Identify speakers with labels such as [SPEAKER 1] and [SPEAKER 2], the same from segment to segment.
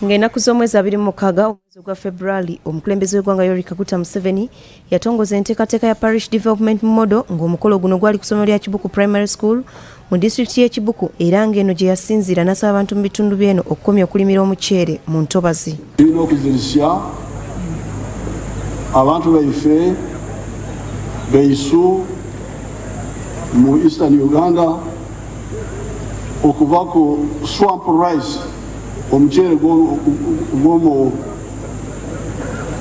[SPEAKER 1] Ng'ennaku z'omwezi 26 omwezi gwa February omukulembeze w'eggwanga Yoweri Kaguta Museveni yatongoza enteekateeka ya Parish Development Model ng'omukolo guno gwali ku ssomero lya Kibuku Primary School mu disitulikiti y'e Kibuku era ng'eno gye yasinziira n'asaba abantu mu bitundu by'eno okukomya okulimira omuceere mu Ntobazi.
[SPEAKER 2] Tulina okuzirisya abantu baife beisu mu Eastern Uganda okuva ku swamp rice omuceere gw'omu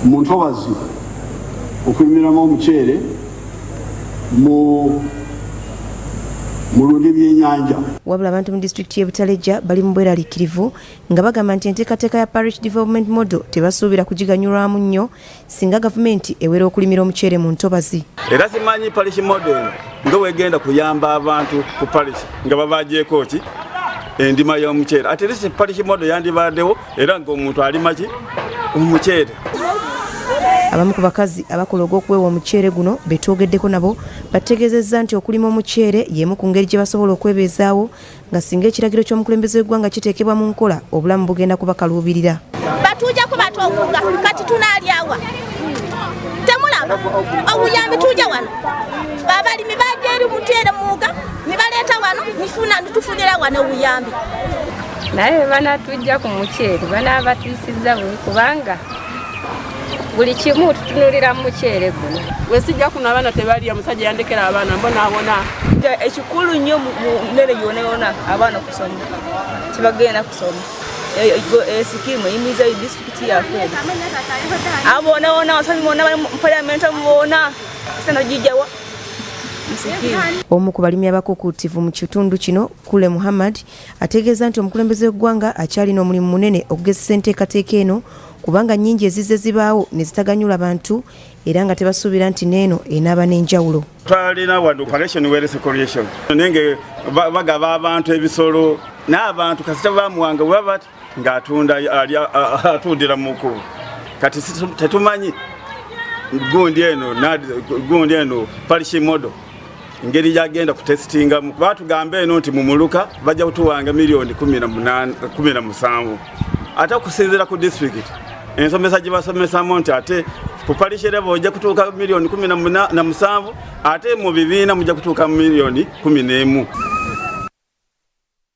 [SPEAKER 2] Ntobazi okulimiramu omuceere mu lundi by'ennyanja.
[SPEAKER 1] Wabula abantu mu disitulikiti y'e Butaleja bali mu Beraliikirivu nga bagamba nti enteekateeka ya Parish Development Model tebasuubira kugiganyulwamu nnyo singa gavumenti ewera okulimira omuceere mu Ntobazi.
[SPEAKER 3] Era simanyi Parish Model nga wegenda kuyamba abantu ku Parish nga babaagyeko ki endima y'omuceere. Ate lisi Parish Model yandibaddewo era ng'omuntu alima ki omuceere.
[SPEAKER 1] Abamu ku bakazi abakola ogw'okuwewa omuceere guno betwogeddeko nabo bategeezezza nti okulima omuceere y'emu ku ngeri gye basobola okwebeezaawo nga singa ekiragiro ky'omukulembeze w'eggwanga kiteekebwa mu nkola obulamu bugenda kubakaluubirira.
[SPEAKER 4] Batujjako batookunga kati tunaalyawa temulaba obuyambi tujja wano abalimi bajja eri omuceere muuga ne baleeta wano nitufunira wano obuyambi
[SPEAKER 5] naye banatujja ku muceere banaabatiisizza bwe kubanga buli kimu tutunulira mu muceere guno.
[SPEAKER 6] Wesijja kuno abaana tebalya musajja yandekera abaana mbonaabona.
[SPEAKER 7] Ekikulu nnyo mu mmere yonna yonna abaana kusoma kibagenda kusoma sikimu eyimiriza disitulikiti yaffe abona wona abasabi bonna bali mu palamenti bonna esana gijjawa sikimu.
[SPEAKER 1] Omu ku balimi abakukuutivu mu kitundu kino Kule Muhammad ategeeza nti omukulembeze w'eggwanga akyalina omulimu munene okugezesa enteekateeka eno kubanga nnyingi ezizze zibaawo ne zitaganyula bantu era nga tebasuubira nti n'eno enaaba n'enjawulo.
[SPEAKER 3] Twalina wano operation wealth creation nenge bagaba abantu ebisolo n'abantu kasita bamuwanga bwe ng'atunda atundira mu kkubo kati tetumanyi gundi eno Parish Model ngeri gyagenda kutesitinga batugamba eno nti mumuluka bajja kutuwanga miliyoni 17 ate okusinziira ku disitulikiti ensomesa gye basomesamu nti ate ku Parish level ojja kutuuka miliyoni 17 ate mu bibiina mujja kutuuka miliyoni 11.